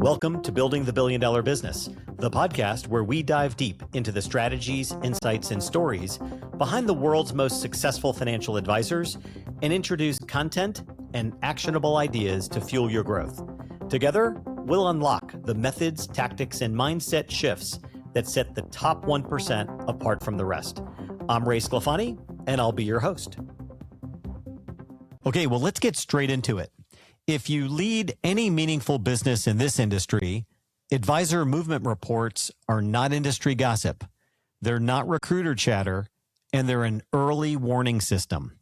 Welcome to Building the $1 Billion Business, the podcast where we dive deep into the strategies, insights, and stories behind the world's most successful financial advisors and introduce content and actionable ideas to fuel your growth. Together, we'll unlock the methods, tactics, and mindset shifts that set the top 1% apart from the rest. I'm Ray Sclafani, and I'll be your host. Okay, well, let's get straight into it. If you lead any meaningful business in this industry, advisor movement reports are not industry gossip. They're not recruiter chatter, and they're an early warning system.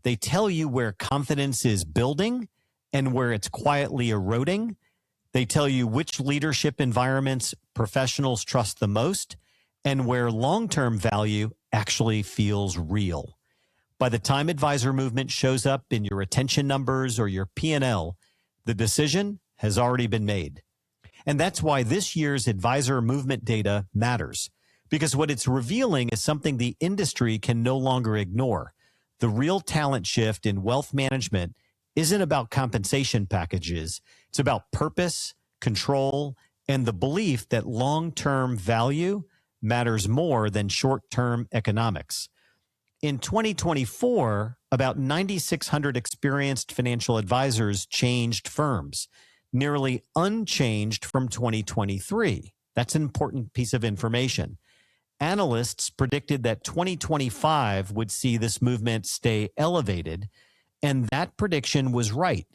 They tell you where confidence is building and where it's quietly eroding. They tell you which leadership environments professionals trust the most and where long-term value actually feels real. By the time advisor movement shows up in your retention numbers or your P&L, the decision has already been made. And that's why this year's advisor movement data matters, because what it's revealing is something the industry can no longer ignore. The real talent shift in wealth management isn't about compensation packages. It's about purpose, control, and the belief that long-term value matters more than short-term economics. In 2024, about 9,600 experienced financial advisors changed firms, nearly unchanged from 2023. That's an important piece of information. Analysts predicted that 2025 would see this movement stay elevated, and that prediction was right.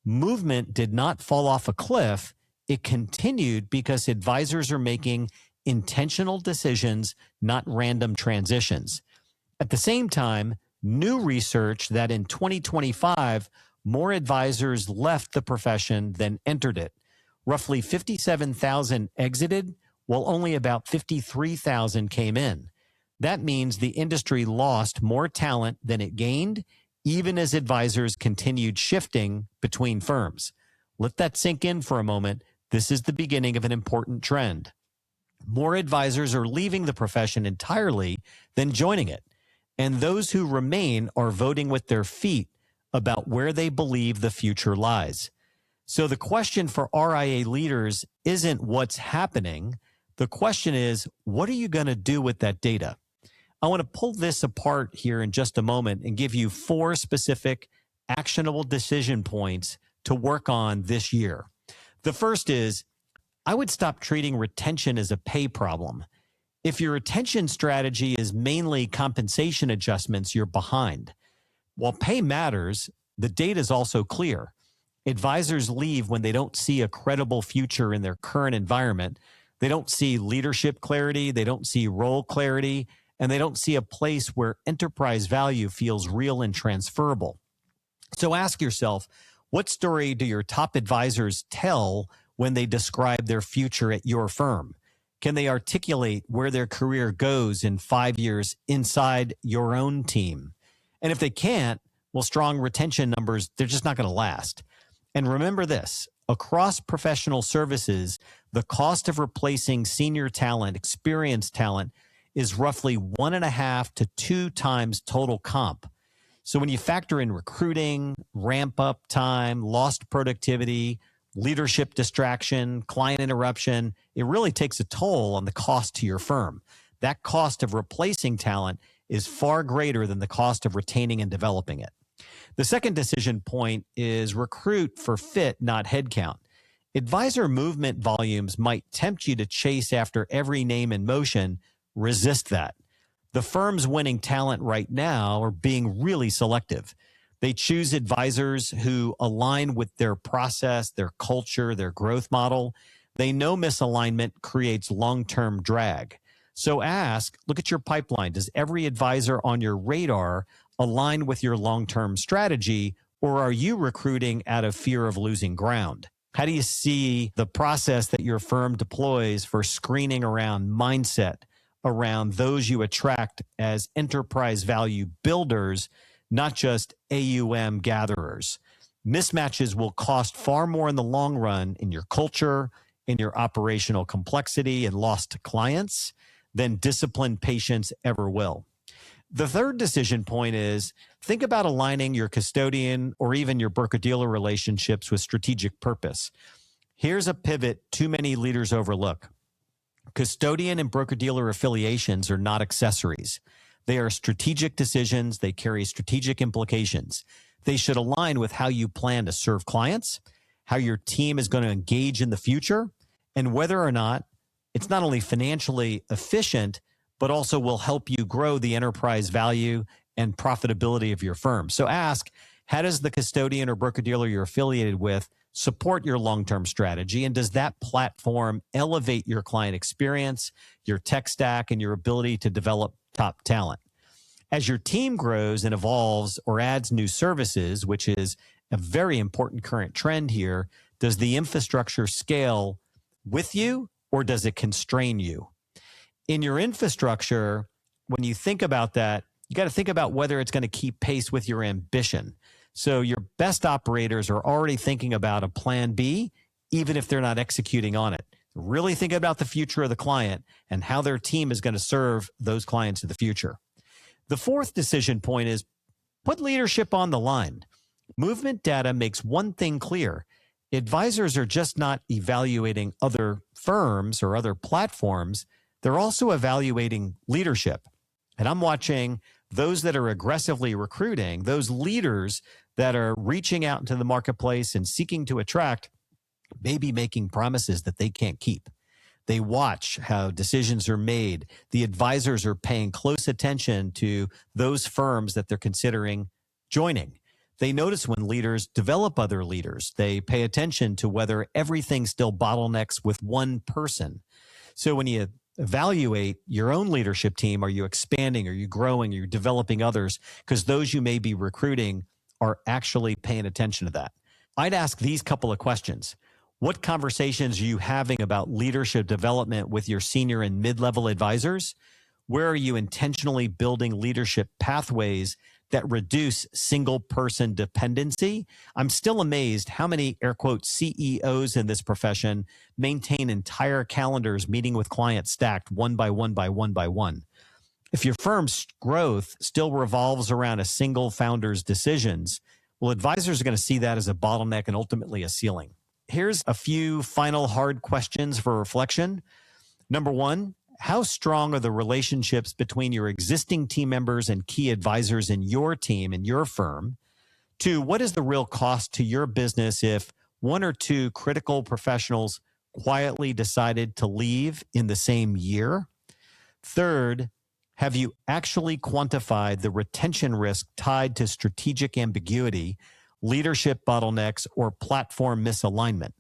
Movement did not fall off a cliff. It continued because advisors are making intentional decisions, not random transitions. At the same time, new research that in 2025, more advisors left the profession than entered it. Roughly 57,000 exited, while only about 53,000 came in. That means the industry lost more talent than it gained, even as advisors continued shifting between firms. Let that sink in for a moment. This is the beginning of an important trend. More advisors are leaving the profession entirely than joining it. And those who remain are voting with their feet about where they believe the future lies. So the question for RIA leaders isn't what's happening. The question is, what are you going to do with that data? I want to pull this apart here in just a moment and give you 4 specific actionable decision points to work on this year. The first is, I would stop treating retention as a pay problem. If your retention strategy is mainly compensation adjustments, you're behind. While pay matters, the data is also clear. Advisors leave when they don't see a credible future in their current environment. They don't see leadership clarity, they don't see role clarity, and they don't see a place where enterprise value feels real and transferable. So ask yourself, what story do your top advisors tell when they describe their future at your firm? Can they articulate where their career goes in 5 years inside your own team? And if they can't, well, strong retention numbers, they're just not going to last. And remember this, across professional services, the cost of replacing senior talent, experienced talent, is roughly 1.5 to 2 times total comp. So when you factor in recruiting, ramp up time, lost productivity, leadership distraction, client interruption, it really takes a toll on the cost to your firm. That cost of replacing talent is far greater than the cost of retaining and developing it. The second decision point is recruit for fit, not headcount. Advisor movement volumes might tempt you to chase after every name in motion. Resist that. The firms winning talent right now are being really selective. They choose advisors who align with their process, their culture, their growth model. They know misalignment creates long-term drag. So look at your pipeline. Does every advisor on your radar align with your long-term strategy, or are you recruiting out of fear of losing ground? How do you see the process that your firm deploys for screening around mindset, around those you attract as enterprise value builders, not just AUM gatherers? Mismatches will cost far more in the long run in your culture, in your operational complexity and loss to clients than disciplined patience ever will. The third decision point is think about aligning your custodian or even your broker-dealer relationships with strategic purpose. Here's a pivot too many leaders overlook. Custodian and broker-dealer affiliations are not accessories. They are strategic decisions. They carry strategic implications. They should align with how you plan to serve clients, how your team is going to engage in the future, and whether or not it's not only financially efficient, but also will help you grow the enterprise value and profitability of your firm. So ask, how does the custodian or broker-dealer you're affiliated with support your long-term strategy? And does that platform elevate your client experience, your tech stack, and your ability to develop top talent? As your team grows and evolves or adds new services, which is a very important current trend here, does the infrastructure scale with you or does it constrain you? In your infrastructure, when you think about that, you got to think about whether it's going to keep pace with your ambition. So your best operators are already thinking about a plan B, even if they're not executing on it. Really think about the future of the client and how their team is going to serve those clients in the future. The fourth decision point is put leadership on the line. Movement data makes one thing clear. Advisors are just not evaluating other firms or other platforms. They're also evaluating leadership. And I'm watching those that are aggressively recruiting, those leaders that are reaching out into the marketplace and seeking to attract, maybe making promises that they can't keep. They watch how decisions are made. The advisors are paying close attention to those firms that they're considering joining. They notice when leaders develop other leaders. They pay attention to whether everything still bottlenecks with one person. So when you evaluate your own leadership team, are you expanding? Are you growing? Are you developing others? Because those you may be recruiting are actually paying attention to that. I'd ask these couple of questions. What conversations are you having about leadership development with your senior and mid-level advisors? Where are you intentionally building leadership pathways that reduce single-person dependency? I'm still amazed how many, air quotes, CEOs in this profession maintain entire calendars meeting with clients stacked one by one by one by one. If your firm's growth still revolves around a single founder's decisions, well, advisors are going to see that as a bottleneck and ultimately a ceiling. Here's a few final hard questions for reflection. Number one, how strong are the relationships between your existing team members and key advisors in your team, in your firm? Two, what is the real cost to your business if one or two critical professionals quietly decided to leave in the same year? Third, have you actually quantified the retention risk tied to strategic ambiguity, leadership bottlenecks, or platform misalignment?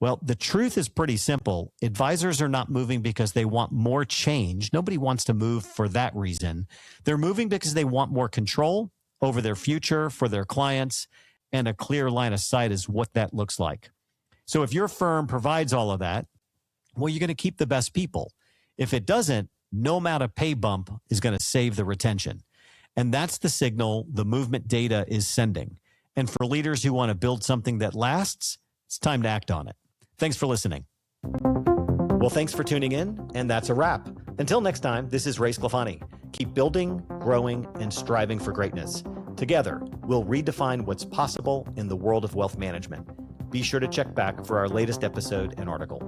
Well, the truth is pretty simple. Advisors are not moving because they want more change. Nobody wants to move for that reason. They're moving because they want more control over their future for their clients and a clear line of sight as what that looks like. So if your firm provides all of that, well, you're going to keep the best people. If it doesn't, no amount of pay bump is going to save the retention. And that's the signal the movement data is sending. And for leaders who want to build something that lasts, it's time to act on it. Thanks for listening. Well, thanks for tuning in, and that's a wrap. Until next time, this is Ray Sclafani. Keep building, growing, and striving for greatness. Together, we'll redefine what's possible in the world of wealth management. Be sure to check back for our latest episode and article.